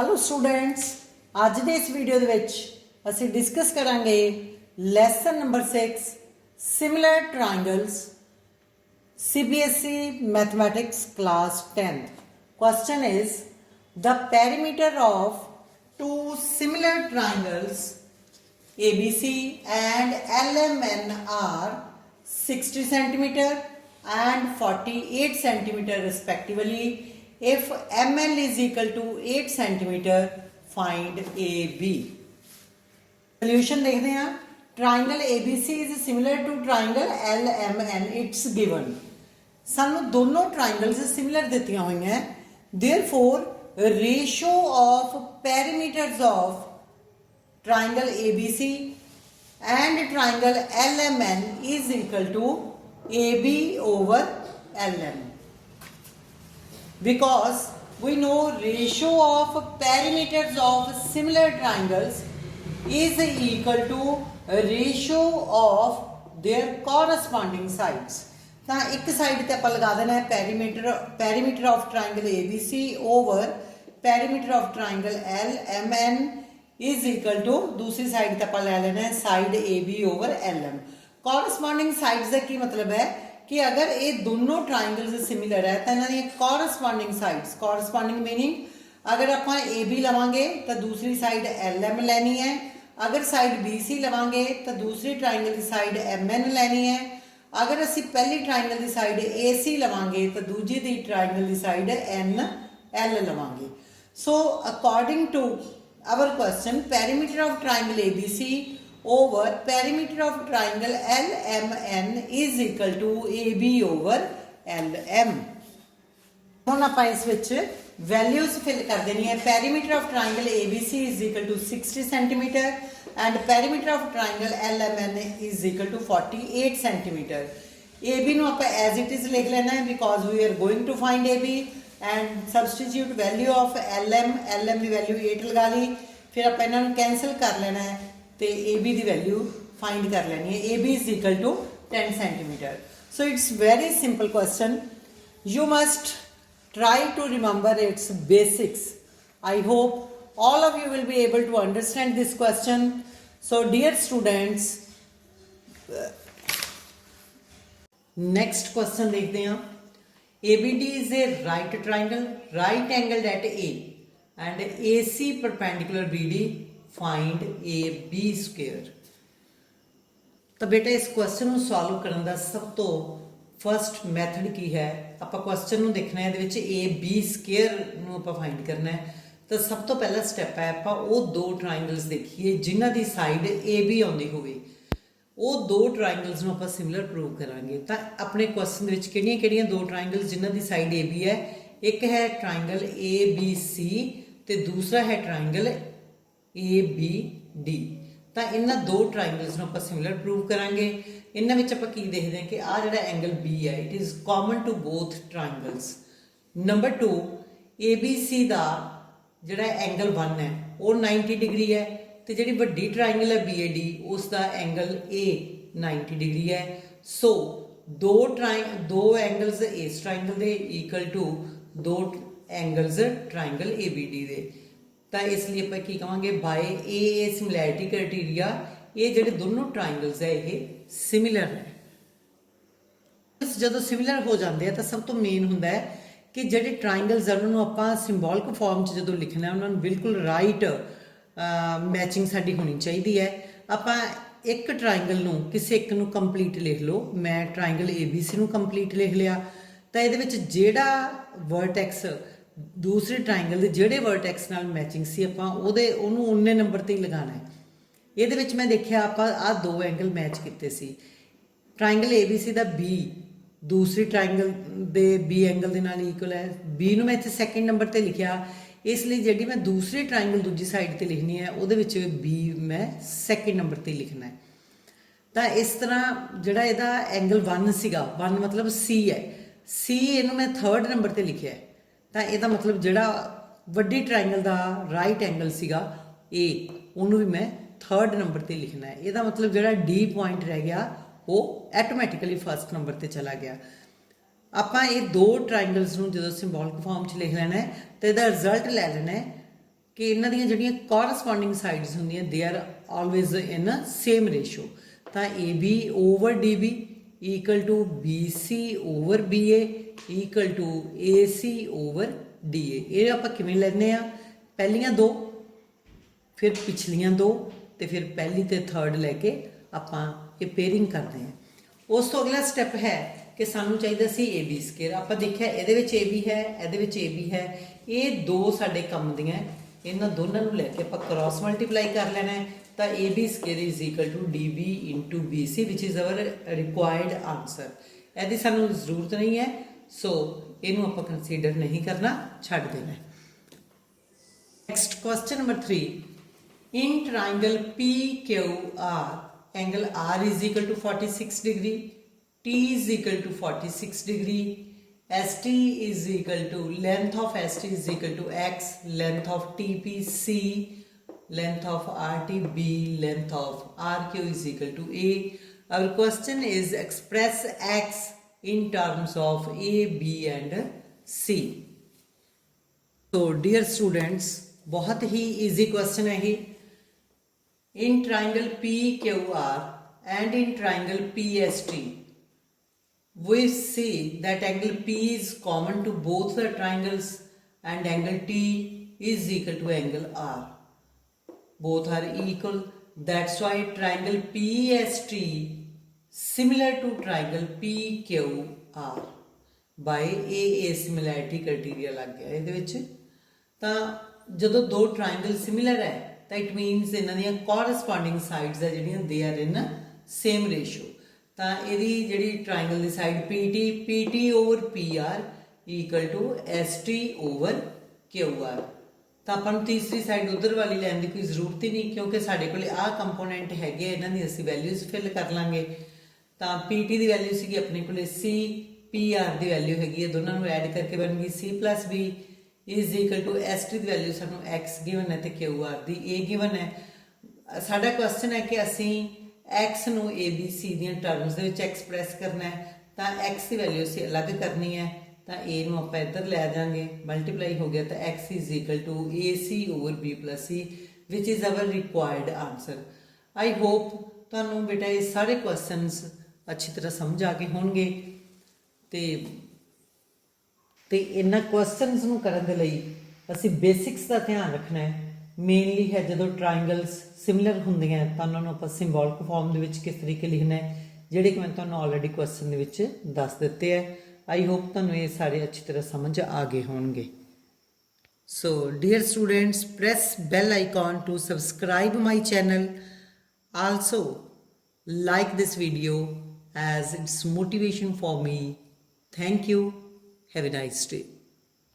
Hello students, अज के इस video दे विच असी डिस्कस करांगे lesson number 6 similar triangles CBSE mathematics class 10th। Question is the perimeter of two similar triangles ABC and LMN are 60 centimeter and 48 centimeter respectively. If ML is equal to 8 centimeter, find AB. Solution देखते हैं। Triangle ABC is similar to triangle LMN. It's given. सानू दोनों triangles similar दित्तियां हुई हैं। Therefore, ratio of perimeters of triangle ABC and triangle LMN is equal to AB over LM. Because we know ratio of perimeters of similar triangles is equal to ratio of their corresponding sides. ਤਾਂ ਇੱਕ side ਤੇ ਆਪਾਂ ਲਗਾ ਦੇਣਾ ਹੈ perimeter of triangle ABC over perimeter of triangle LMN is equal to दूसरी side ਤੇ ਆਪਾਂ ਲੈ ਲੈਣਾ ਹੈ side AB over LM। corresponding sides ਦਾ ਕੀ ਮਤਲਬ ਹੈ कि अगर ये दोनों ट्राइंगल्स सिमिलर है तो इन्होंने कॉरस्पॉन्डिंग साइड्स कॉरस्पॉन्डिंग मीनिंग अगर आप AB लवांगे तो दूसरी साइड LM लेनी है, अगर साइड BC लवांगे तो दूसरी ट्राइंगल की साइड MN लेनी है, अगर असी पहली ट्राइंगल की साइड AC लवांगे तो दूजी दी ट्राइंगल की साइड NL लवांगे। So according to our question perimeter of triangle ABC over perimeter of triangle LMN is equal to AB over LM। ਹੁਣ ਆਪਾਂ ਇਸ ਵਿੱਚ ਵੈਲਿਊਜ਼ ਫਿਲ ਕਰ ਦੇਣੀ ਹੈ। Perimeter of triangle ABC is equal to 60 cm and perimeter of triangle LMN is equal to 48 cm। AB ਨੂੰ ਆਪਾਂ as it is ਲਿਖ ਲੈਣਾ ਹੈ because we are going to find AB and substitute value of LM the value 8 ਲਗਾ ਲਈ, ਫਿਰ ਆਪਾਂ ਇਹਨਾਂ ਨੂੰ ਕੈਂਸਲ ਕਰ ਲੈਣਾ ਹੈ तो AB की वैल्यू फाइंड कर लेनी है। AB is equal to 10 cm। So it's very simple question, you must try to remember its basics. I hope all of you will be able to understand this question. So dear students, next question देखते हैं। ABD is a right triangle right angled at A and AC perpendicular BD find AB square. तो बेटा इस question को solve करने का सब तो फस्ट मैथड की है, आप क्वेश्चन को देखना है AB स्क्वेयर आप फाइंड करना है। तो सब तो पहला स्टैप है आप वो दो ट्राइंगल्स देखिए जिन्हों की साइड AB आती होवे, वो दो ट्राइंगल्स आप सिमिलर प्रूव करांगे। तो अपने क्वेश्चन किहड़ियां दो ट्राइंगल्स जिन्हों की साइड AB है, एक है ट्राइंगल ABC तो दूसरा है ट्राइंगल ABD। तो इन्होंने दो ट्राइंगल्स आप सिमिलर प्रूव करांगे। इन्हों आप देखते हैं कि आ जो एंगल B है it is common to both triangles. Number 2 ABC का जोड़ा एंगल 1 है वो 90 डिग्री है, तो जी वड्डी ट्राइंगल है BAD उसका एंगल A 90 डिग्री है। सो दो एंगल्स इस ट्राइंगल के इक्वल टू दो एंगल्स ट्राइंगल ABD के। तो इसलिए आप की कहेंगे बाय ए सिमिलैरिटी क्राइटेरिया ये जोड़े दोनों ट्राइंगल्स है ये सिमिलर है। जो सिमिलर हो जाते हैं तो सब तो मेन होंगे कि जोड़े ट्राइंगल्स है उन्होंने आप सिंबॉलिक फॉर्म जो लिखना है उन्होंने बिल्कुल राइट मैचिंग साड़ी होनी चाहिए है। आप एक ट्राइंगल नूं किसी एक नूं कंप्लीट लिख लो, मैं ट्राइंगल ABC नूं कंप्लीट लिख लिया तो ये जेड़ा वर्टैक्स दूसरे ट्राइंगल के जोड़े वर्टैक्स नाल मैचिंग सी आपू उन्ने नंबर पर ही लगाना है। ये मैं देखा आप आ दो एंगल मैच किए सी, ट्राइंगल ABC का B दूसरी ट्राइंगल के B एंगल के नाल इक्वल है, B नूं मैं इत्थे सैकेंड नंबर पर लिखा, इसलिए जी मैं दूसरी ट्राइंगल दूजी साइड पर लिखनी है वो B मैं सैकेंड नंबर पर लिखना है। तो इस तरह जोड़ा यदा एंगल 1 सीगा 1 मतलब C है, C इनू मैं थर्ड नंबर पर लिखा है। तो यदा मतलब जोड़ा वड्डी ट्राइंगल का राइट एंगल सीगा A उन्होंने भी मैं थर्ड नंबर पर लिखना है। यदा मतलब जोड़ा D पॉइंट रह गया वो ऐटोमैटिकली फर्स्ट नंबर पर चला गया। आप ये दो ट्राइंगल्स जो सिंबॉलिक फॉर्म च लिख लेना है तो यदा रिजल्ट लै लेना है कि इन्हां दीयां जिहड़ियां कॉरस्पॉन्डिंग साइड्स हुंदियां they are always in same ratio. तो A B over D B equal to B C over B equal to A C over D ये आपां किवें लैंदे आ, पहलियां दो फिर पिछलियां दो तो फिर पहली तो थर्ड लैके आपां ये पेयरिंग करते हैं। उस तो अगला स्टैप है कि सानू चाहिए सी ए बी स्केयर। आपां देखिया इहदे विच ए बी है, इहदे विच ए बी है, ये दो साडे काम दियां, इन्हां दोनों नूं लैके आपां क्रॉस मल्टीप्लाई कर लेना है। तो A B square is equal to D B into B C which is our required answer. यदि सानू जरूरत नहीं है सो इनू आपां कंसीडर नहीं करना, छड्ड देना है। Next question number 3, in triangle PQR angle R is equal to 46 degree, T is equal to 46 degree, ST is equal to length of ST is equal to X, length of TP C, length of RT B, length of RQ is equal to A. Our question is express X in terms of A, B and C. So dear students, बहुत ही easy question है ये। In triangle PQR and in triangle PST, we see that angle P is common to both the triangles and angle T is equal to angle R. Both are equal. That's why triangle PST similar to triangle PQR by AA similarity criteria लग गया इहदे विच। तां जदों दो triangle similar है तो it मीनस इन्हां दीयां कॉरस्पॉन्डिंग साइड्स है जिहड़ियां दे आर इन सेम रेशो। तो इहदी जिहड़ी ट्रायंगल दी side P T over P R equal to S T over Q R. तो आपां नूं तीसरी साइड उधर वाली लैण दी कोई जरूरत ही नहीं, क्योंकि साडे कोल आ कंपोनेंट हैगे, इन्हां दी असीं वैल्यूज फिल कर लांगे। तो पी टी दी वैल्यू सीगी अपने कोल सी, पी आर दी वैल्यू हैगी है, दोनों नूं ऐड करके बन गई C plus B is equal to S T की वैल्यू सानू एक्स गिवन है तो क्यू आर दी ए गिवन है। साडा क्वेश्चन है कि असीं एक्स नू ए बी सी दी टर्म्स दे विच एक्सप्रैस करना है, तो एक्स की वैल्यू असीं अलग करनी है। तो ए नू आपां इधर लै जाएंगे, मल्टीप्लाई हो गया तो X is equal to A C over B plus C which is our required answer. I hope तुहानू बेटा ये सारे क्वेश्चनस अच्छी तरह समझ आ गए होणगे। तो इन्हां क्वेश्चनस नूं करन दे लई असीं बेसिक्स का ध्यान रखना है। मेनली है जदों ट्रायंगल्स सिमिलर हुंदियां तां उन्हां नूं आपां सिंबॉलिक फॉर्म दे विच किस तरीके लिखना है, जिहड़े कि मैं तुहानूं ऑलरेडी क्वेश्चन दे विच दस दित्ते है। आई होप तुहानूं ये सारे अच्छी तरह समझ आ गए होणगे। So dear students, press bell icon to subscribe my channel. Also like this video as it's motivation for me. Thank you. Have a nice day.